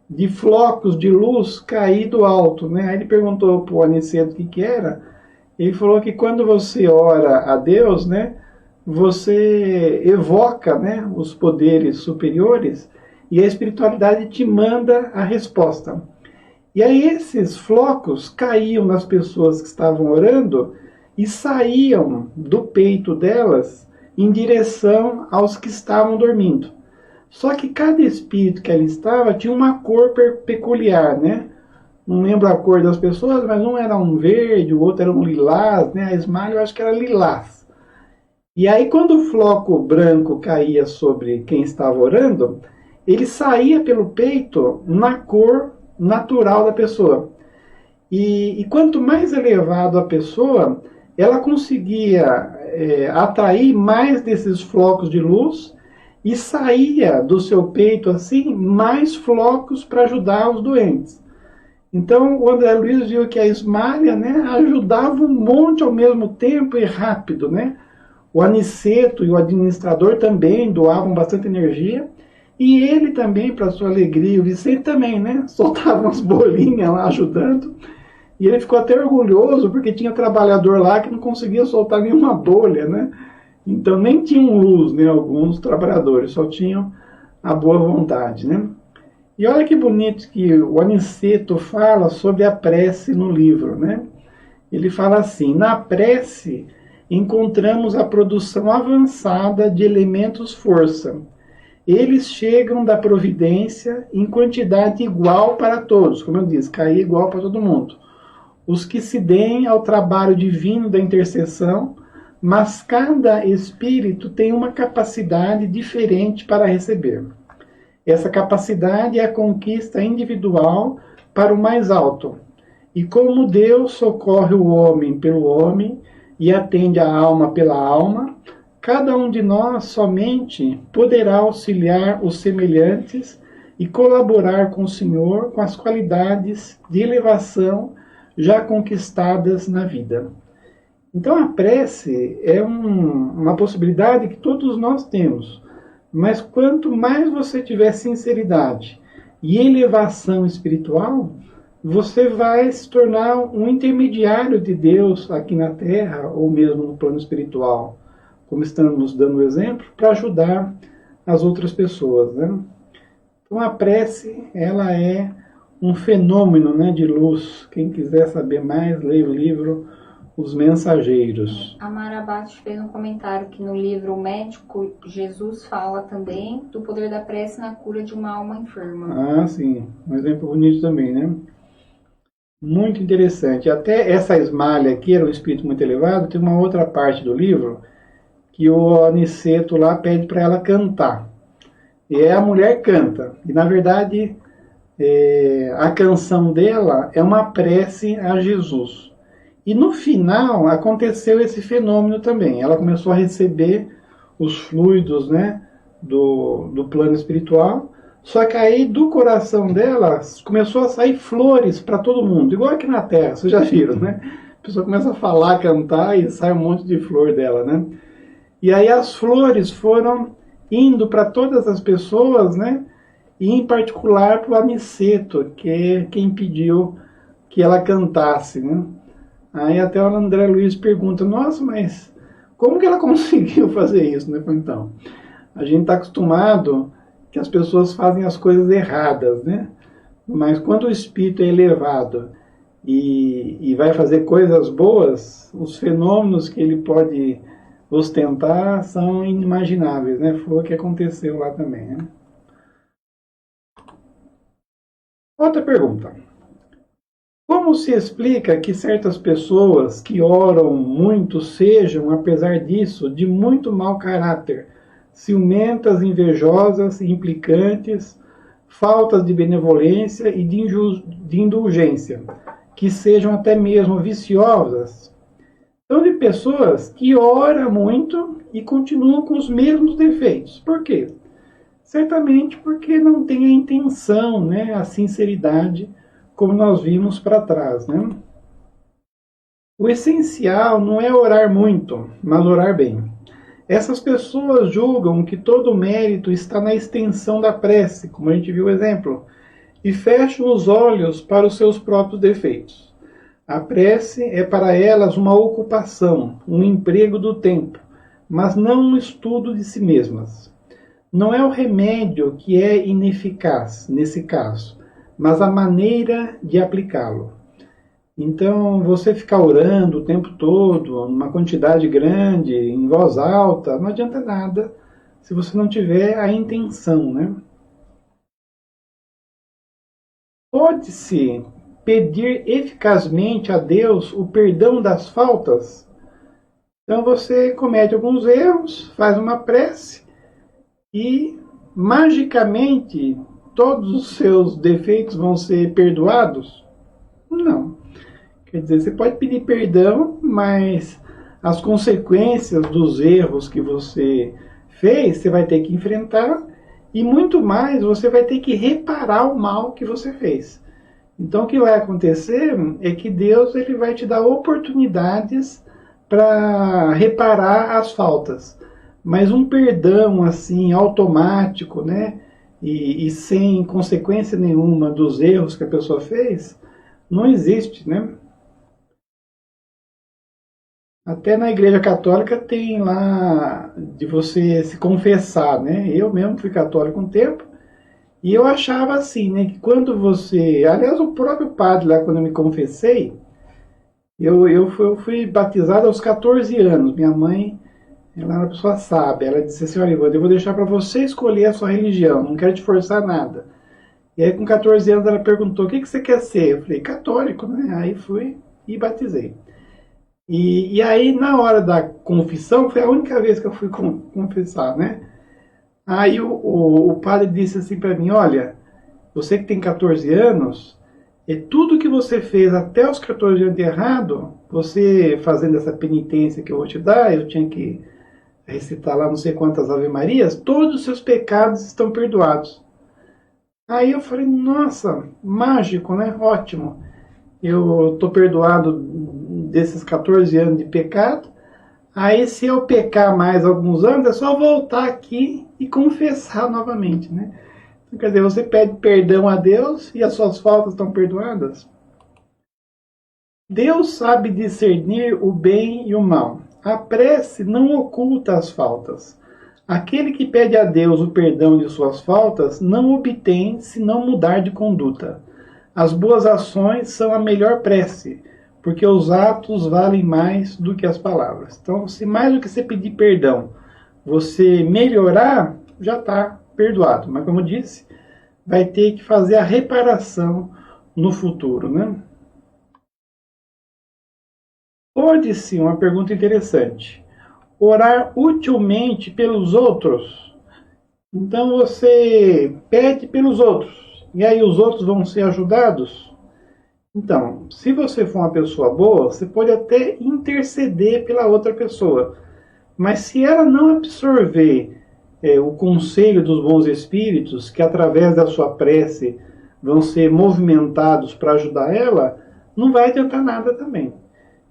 de flocos de luz cair do alto, né? Aí ele perguntou para o Aniceto o que era. Ele falou que quando você ora a Deus, né, você evoca, né, os poderes superiores e a espiritualidade te manda a resposta. E aí esses flocos caíam nas pessoas que estavam orando e saíam do peito delas em direção aos que estavam dormindo. Só que cada espírito que ali estava tinha uma cor peculiar, né? Não lembro a cor das pessoas, mas um era um verde, o outro era um lilás, né? A Ismael eu acho que era lilás. E aí quando o floco branco caía sobre quem estava orando, ele saía pelo peito na cor natural da pessoa. E quanto mais elevado a pessoa, ela conseguia atrair mais desses flocos de luz e saía do seu peito assim mais flocos para ajudar os doentes. Então o André Luiz viu que a Ismália, né, ajudava um monte ao mesmo tempo e rápido, né? O Aniceto e o administrador também doavam bastante energia. E ele também, para sua alegria, o Vicente também, né? Soltava umas bolinhas lá ajudando. E ele ficou até orgulhoso, porque tinha trabalhador lá que não conseguia soltar nenhuma bolha, né? Então nem tinham luz, né? Alguns trabalhadores, só tinham a boa vontade, né? E olha que bonito que o Aniceto fala sobre a prece no livro, né? Ele fala assim: na prece encontramos a produção avançada de elementos força. Eles chegam da providência em quantidade igual para todos, como eu disse, cair igual para todo mundo. Os que se deem ao trabalho divino da intercessão, mas cada espírito tem uma capacidade diferente para receber. Essa capacidade é a conquista individual para o mais alto. E como Deus socorre o homem pelo homem e atende a alma pela alma, cada um de nós somente poderá auxiliar os semelhantes e colaborar com o Senhor com as qualidades de elevação já conquistadas na vida. Então a prece é uma possibilidade que todos nós temos, mas quanto mais você tiver sinceridade e elevação espiritual, você vai se tornar um intermediário de Deus aqui na Terra ou mesmo no plano espiritual, como estamos dando o exemplo, para ajudar as outras pessoas, né? Então a prece, ela é um fenômeno, né, de luz. Quem quiser saber mais, leia o livro Os Mensageiros. A Mara Abate fez um comentário que no livro O Médico, Jesus fala também do poder da prece na cura de uma alma enferma. Ah, sim. Um exemplo bonito também, né? Muito interessante. Até essa Ismália aqui, era um espírito muito elevado, tem uma outra parte do livro que o Aniceto lá pede para ela cantar. E a mulher canta. E na verdade, a canção dela é uma prece a Jesus. E no final aconteceu esse fenômeno também. Ela começou a receber os fluidos, né, do plano espiritual. Só que aí do coração dela começou a sair flores para todo mundo. Igual aqui na Terra, vocês já viram, né? A pessoa começa a falar, cantar e sai um monte de flor dela, né? E aí as flores foram indo para todas as pessoas, né? E em particular para o Aniceto, que é quem pediu que ela cantasse, né? Aí até o André Luiz pergunta: nossa, mas como que ela conseguiu fazer isso, né? Então, a gente está acostumado que as pessoas fazem as coisas erradas, né? Mas quando o espírito é elevado e vai fazer coisas boas, os fenômenos que ele pode ostentar são inimagináveis, né? Foi o que aconteceu lá também, né? Outra pergunta. Como se explica que certas pessoas que oram muito sejam, apesar disso, de muito mau caráter, ciumentas, invejosas, implicantes, faltas de benevolência e de indulgência, que sejam até mesmo viciosas? São de pessoas que oram muito e continuam com os mesmos defeitos. Por quê? Certamente porque não tem a intenção, né, a sinceridade, como nós vimos para trás, né? O essencial não é orar muito, mas orar bem. Essas pessoas julgam que todo o mérito está na extensão da prece, como a gente viu o exemplo, e fecham os olhos para os seus próprios defeitos. A prece é para elas uma ocupação, um emprego do tempo, mas não um estudo de si mesmas. Não é o remédio que é ineficaz nesse caso, mas a maneira de aplicá-lo. Então, você ficar orando o tempo todo, numa quantidade grande, em voz alta, não adianta nada se você não tiver a intenção, né? Pode-se pedir eficazmente a Deus o perdão das faltas? Então você comete alguns erros, faz uma prece e magicamente todos os seus defeitos vão ser perdoados? Não. Quer dizer, você pode pedir perdão, mas as consequências dos erros que você fez, você vai ter que enfrentar, e muito mais, você vai ter que reparar o mal que você fez. Então o que vai acontecer é que Deus ele vai te dar oportunidades para reparar as faltas. Mas um perdão assim automático, né, e sem consequência nenhuma dos erros que a pessoa fez, não existe, né? Até na Igreja Católica tem lá de você se confessar, né? Eu mesmo fui católico um tempo e eu achava assim, né? Que quando você... Aliás, o próprio padre lá, quando eu me confessei, eu fui batizado aos 14 anos. Minha mãe, ela é uma pessoa sábia. Ela disse assim, olha, Ivan, eu vou deixar para você escolher a sua religião, não quero te forçar nada. E aí com 14 anos ela perguntou, o que você quer ser? Eu falei, católico, né? Aí fui e batizei. E aí, na hora da confissão, foi a única vez que eu fui confessar, né? Aí o padre disse assim para mim, olha, você que tem 14 anos, tudo que você fez até os 14 anos de errado, você fazendo essa penitência que eu vou te dar, eu tinha que recitar lá não sei quantas Ave Marias, todos os seus pecados estão perdoados. Aí eu falei, nossa, mágico, né? Ótimo. Eu estou perdoado desses 14 anos de pecado, aí se eu pecar mais alguns anos, é só voltar aqui e confessar novamente, né? Então, quer dizer, você pede perdão a Deus e as suas faltas estão perdoadas. Deus sabe discernir o bem e o mal. A prece não oculta as faltas. Aquele que pede a Deus o perdão de suas faltas não obtém se não mudar de conduta. As boas ações são a melhor prece, porque os atos valem mais do que as palavras. Então, se mais do que você pedir perdão, você melhorar, já está perdoado. Mas, como eu disse, vai ter que fazer a reparação no futuro, né? Pode-se, uma pergunta interessante, orar utilmente pelos outros? Então, você pede pelos outros, e aí os outros vão ser ajudados? Então, se você for uma pessoa boa, você pode até interceder pela outra pessoa. Mas se ela não absorver o conselho dos bons espíritos, que através da sua prece vão ser movimentados para ajudar ela, não vai adiantar nada também.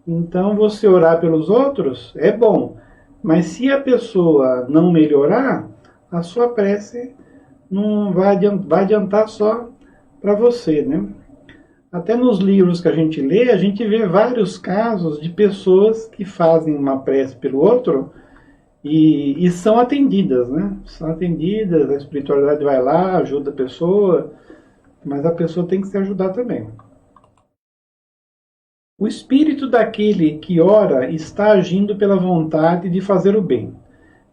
Então, você orar pelos outros é bom. Mas se a pessoa não melhorar, a sua prece não vai adiantar só para você, né? Até nos livros que a gente lê, a gente vê vários casos de pessoas que fazem uma prece pelo outro e são atendidas, né? São atendidas, a espiritualidade vai lá, ajuda a pessoa, mas a pessoa tem que se ajudar também. O espírito daquele que ora está agindo pela vontade de fazer o bem.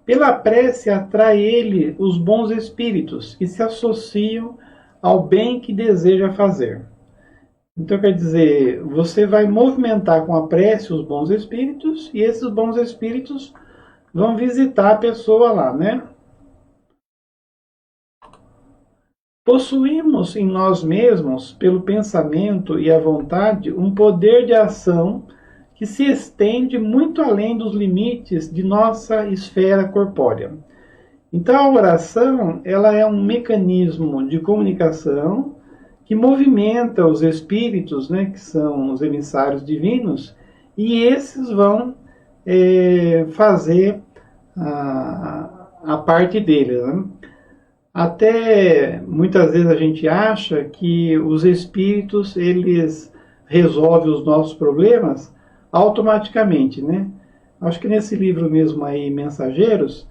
Pela prece atrai ele os bons espíritos que se associam ao bem que deseja fazer. Então, quer dizer, você vai movimentar com a prece os bons espíritos e esses bons espíritos vão visitar a pessoa lá, né? Possuímos em nós mesmos, pelo pensamento e a vontade, um poder de ação que se estende muito além dos limites de nossa esfera corpórea. Então, a oração, ela é um mecanismo de comunicação que movimenta os espíritos, né, que são os emissários divinos, e esses vão fazer a parte deles, né? Até muitas vezes a gente acha que os espíritos eles resolvem os nossos problemas automaticamente, né? acho que nesse livro mesmo aí, Mensageiros,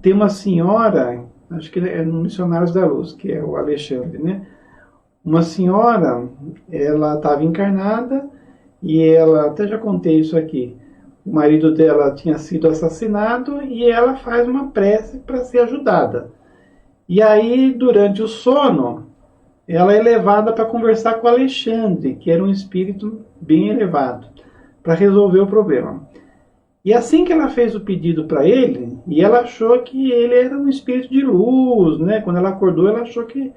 tem uma senhora, acho que é no Missionários da Luz, que é o Alexandre, né? Uma senhora, ela estava encarnada e ela, até já contei isso aqui, o marido dela tinha sido assassinado e ela faz uma prece para ser ajudada. E aí, durante o sono, ela é levada para conversar com Alexandre, que era um espírito bem elevado, para resolver o problema. E assim que ela fez o pedido para ele, e ela achou que ele era um espírito de luz, né? Quando ela acordou, ela achou que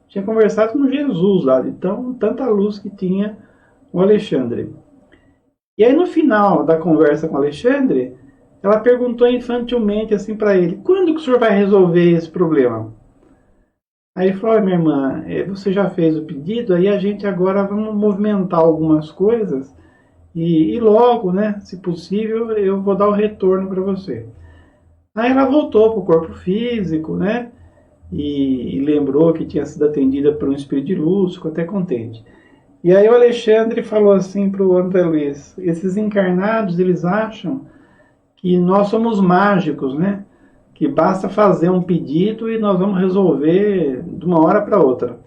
tinha conversado com Jesus lá, então tanta luz que tinha o Alexandre. E aí no final da conversa com o Alexandre, ela perguntou infantilmente assim para ele: quando que o senhor vai resolver esse problema? Aí ele falou: minha irmã, você já fez o pedido, aí a gente agora vamos movimentar algumas coisas e logo, né, se possível, eu vou dar o retorno para você. Aí ela voltou para o corpo físico, né, e lembrou que tinha sido atendida por um espírito de luz, ficou até contente. E aí o Alexandre falou assim para o André Luiz: esses encarnados, eles acham que nós somos mágicos, né? Que basta fazer um pedido e nós vamos resolver de uma hora para outra.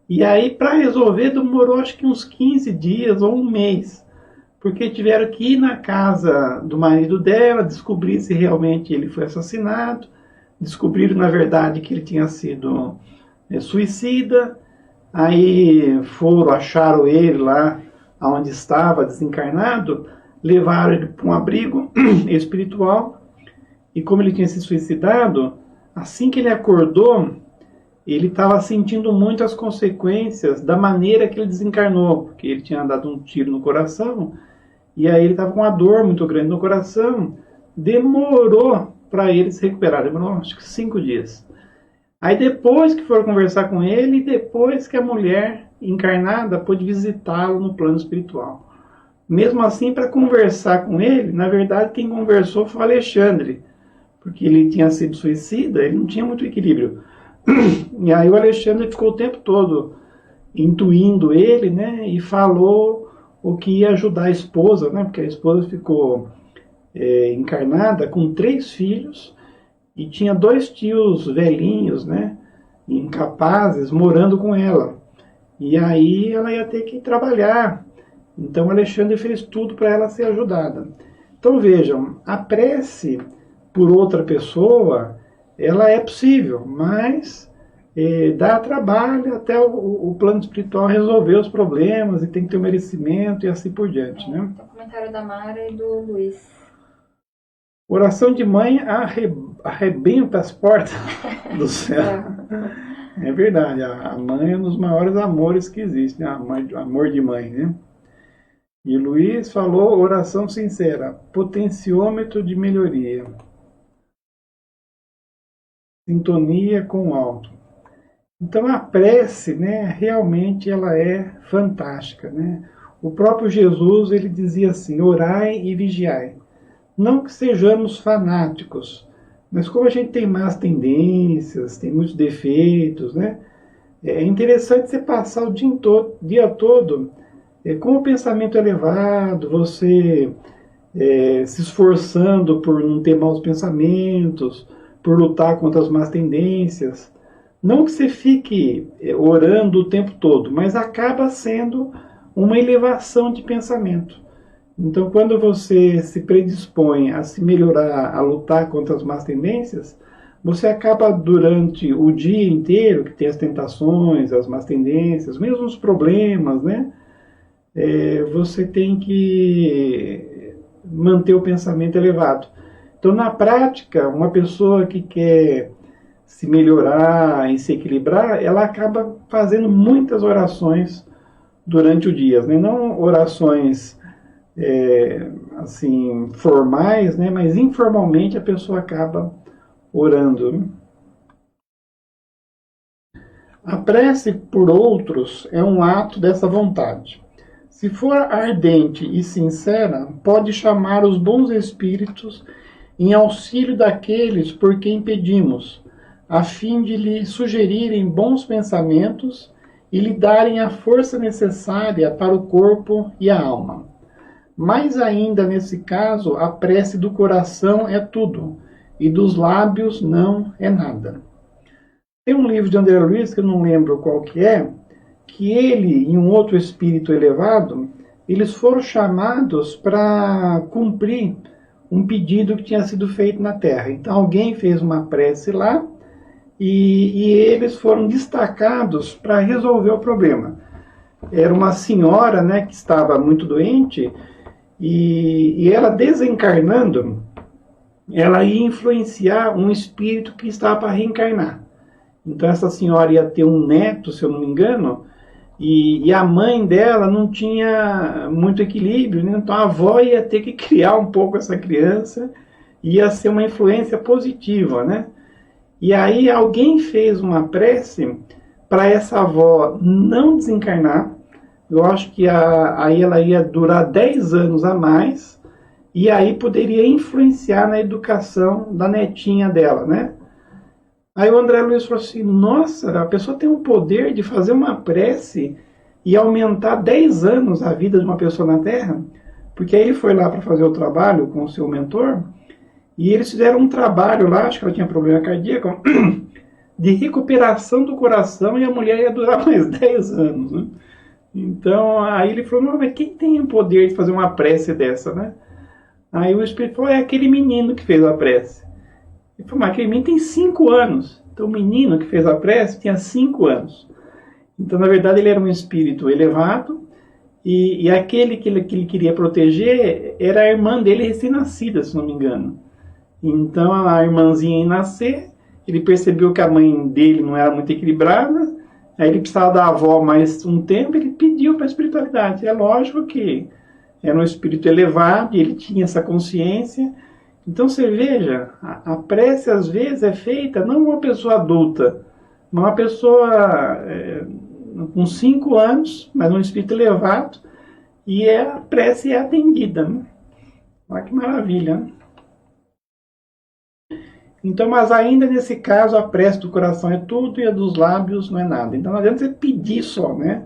E aí, para resolver, demorou acho que uns 15 dias ou um mês, porque tiveram que ir na casa do marido dela, descobrir se realmente ele foi assassinado, descobriram, na verdade, que ele tinha sido suicida. Aí foram, acharam ele lá onde estava, desencarnado, levaram ele para um abrigo espiritual, e como ele tinha se suicidado, assim que ele acordou, ele estava sentindo muito as consequências da maneira que ele desencarnou, porque ele tinha dado um tiro no coração, e aí ele estava com uma dor muito grande no coração. Demorou para ele se recuperar, demorou acho que 5 dias. Aí depois que foram conversar com ele, e depois que a mulher encarnada pôde visitá-lo no plano espiritual. Mesmo assim, para conversar com ele, na verdade quem conversou foi o Alexandre, porque ele tinha sido suicida, ele não tinha muito equilíbrio. E aí o Alexandre ficou o tempo todo intuindo ele, né, e falou o que ia ajudar a esposa, né, porque a esposa ficou encarnada com 3 filhos, e tinha 2 tios velhinhos, né, incapazes, morando com ela. E aí ela ia ter que trabalhar. Então Alexandre fez tudo para ela ser ajudada. Então vejam, a prece por outra pessoa, ela é possível, mas dá trabalho até o plano espiritual resolver os problemas, e tem que ter o merecimento e assim por diante, né? Tem o comentário da Mara e do Luiz. Oração de mãe arrebenta as portas do céu. É verdade, a mãe é um dos maiores amores que existe, né? Amor de mãe, né? E Luiz falou: oração sincera, potenciômetro de melhoria, sintonia com o alto. Então a prece, né, realmente ela é fantástica, né? O próprio Jesus, ele dizia assim: orai e vigiai. Não que sejamos fanáticos, mas como a gente tem más tendências, tem muitos defeitos, né? É interessante você passar o dia todo com o pensamento elevado, você se esforçando por não ter maus pensamentos, por lutar contra as más tendências. Não que você fique orando o tempo todo, mas acaba sendo uma elevação de pensamento. Então, quando você se predispõe a se melhorar, a lutar contra as más tendências, você acaba durante o dia inteiro, que tem as tentações, as más tendências, mesmo os problemas, né? Você tem que manter o pensamento elevado. Então, na prática, uma pessoa que quer se melhorar e se equilibrar, ela acaba fazendo muitas orações durante o dia, né? Não orações assim, formais, né? Mas informalmente a pessoa acaba orando, né? A prece por outros é um ato dessa vontade. Se for ardente e sincera, pode chamar os bons espíritos em auxílio daqueles por quem pedimos, a fim de lhe sugerirem bons pensamentos e lhe darem a força necessária para o corpo e a alma. Mais ainda nesse caso, a prece do coração é tudo, e dos lábios não é nada. Tem um livro de André Luiz, que eu não lembro qual que ele e um outro espírito elevado, eles foram chamados para cumprir um pedido que tinha sido feito na Terra. Então alguém fez uma prece lá, e eles foram destacados para resolver o problema. Era uma senhora, né, que estava muito doente, e ela desencarnando, ela ia influenciar um espírito que estava para reencarnar. Então essa senhora ia ter um neto, se eu não me engano, e a mãe dela não tinha muito equilíbrio, né? Então a avó ia ter que criar um pouco essa criança, ia ser uma influência positiva, né? E aí alguém fez uma prece para essa avó não desencarnar. Eu acho que aí ela ia durar 10 anos a mais, e aí poderia influenciar na educação da netinha dela, né? Aí o André Luiz falou assim, nossa, a pessoa tem o poder de fazer uma prece e aumentar 10 anos a vida de uma pessoa na Terra, porque aí ele foi lá para fazer o trabalho com o seu mentor, e eles fizeram um trabalho lá, acho que ela tinha problema cardíaco, de recuperação do coração, e a mulher ia durar mais 10 anos, né? Então, aí ele falou, não, mas quem tem o poder de fazer uma prece dessa, né? Aí o Espírito falou, é aquele menino que fez a prece. Ele falou, mas aquele menino tem 5 anos. Então o menino que fez a prece tinha 5 anos. Então, na verdade, ele era um espírito elevado, e aquele que ele queria proteger era a irmã dele recém-nascida, se não me engano. Então a irmãzinha ia nascer, ele percebeu que a mãe dele não era muito equilibrada, aí ele precisava da avó mais um tempo, ele pediu para a espiritualidade. É lógico que era um espírito elevado, e ele tinha essa consciência. Então você veja, a prece às vezes é feita não uma pessoa adulta, mas uma pessoa com 5 anos, mas um espírito elevado, e a prece é atendida, né? Olha que maravilha, né? Então, mas ainda nesse caso, a prece do coração é tudo e a dos lábios não é nada. Então não adianta você pedir só, né?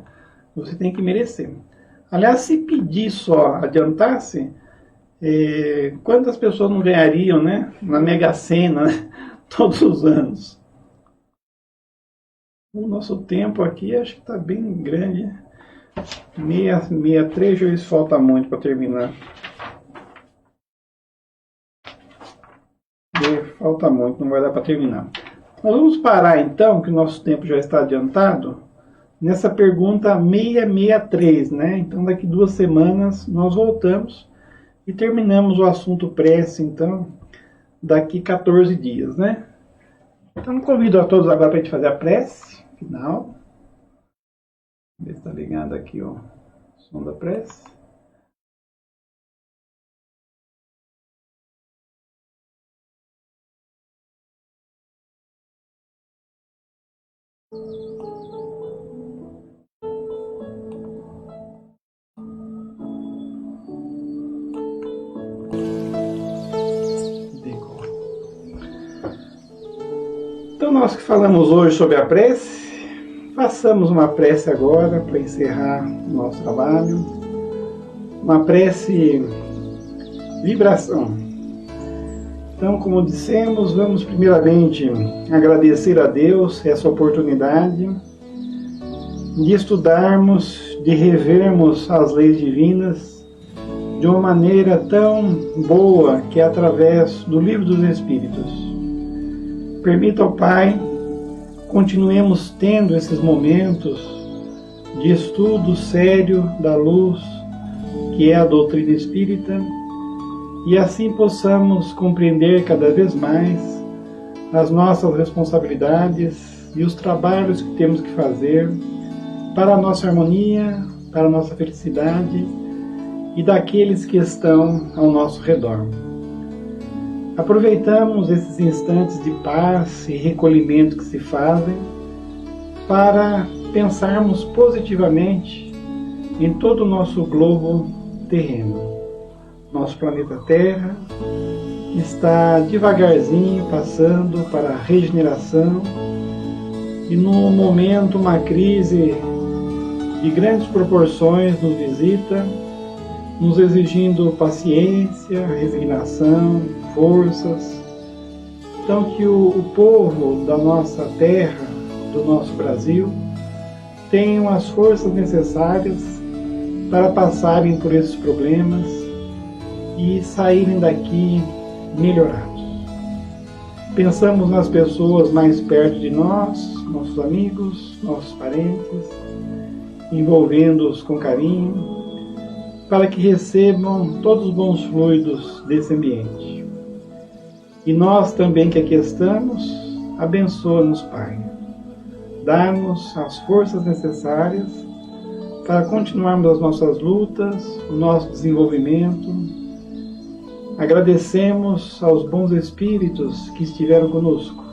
Você tem que merecer. Aliás, se pedir só adiantasse, quantas pessoas não ganhariam, né? Na Mega Sena, né? Todos os anos. O nosso tempo aqui acho que está bem grande. 63, já falta muito para terminar. Falta muito, não vai dar para terminar. Nós vamos parar então, que o nosso tempo já está adiantado, nessa pergunta 663, né? Então daqui 2 semanas nós voltamos e terminamos o assunto prece, então, daqui 14 dias, né? Então convido a todos agora para a gente fazer a prece final. Ver se está ligado aqui o som da prece. Então nós que falamos hoje sobre a prece, façamos uma prece agora para encerrar o nosso trabalho. Uma prece vibração. Então, como dissemos, vamos primeiramente agradecer a Deus essa oportunidade de estudarmos, de revermos as leis divinas de uma maneira tão boa que é através do Livro dos Espíritos. Permita ao Pai, continuemos tendo esses momentos de estudo sério da luz, que é a doutrina espírita, e assim possamos compreender cada vez mais as nossas responsabilidades e os trabalhos que temos que fazer para a nossa harmonia, para a nossa felicidade e daqueles que estão ao nosso redor. Aproveitamos esses instantes de paz e recolhimento que se fazem para pensarmos positivamente em todo o nosso globo terreno. Nosso planeta Terra está devagarzinho passando para a regeneração, e no momento uma crise de grandes proporções nos visita, nos exigindo paciência, resignação, forças. Então que o povo da nossa terra, do nosso Brasil, tenham as forças necessárias para passarem por esses problemas e saírem daqui melhorados. Pensamos nas pessoas mais perto de nós, nossos amigos, nossos parentes, envolvendo-os com carinho, para que recebam todos os bons fluidos desse ambiente. E nós também que aqui estamos, abençoa-nos, Pai. Dá-nos as forças necessárias para continuarmos as nossas lutas, o nosso desenvolvimento. Agradecemos aos bons espíritos que estiveram conosco.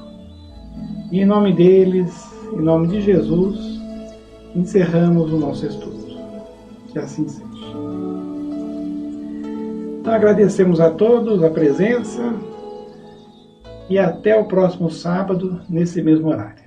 E em nome deles, em nome de Jesus, encerramos o nosso estudo. Que assim seja. Então agradecemos a todos a presença e até o próximo sábado, nesse mesmo horário.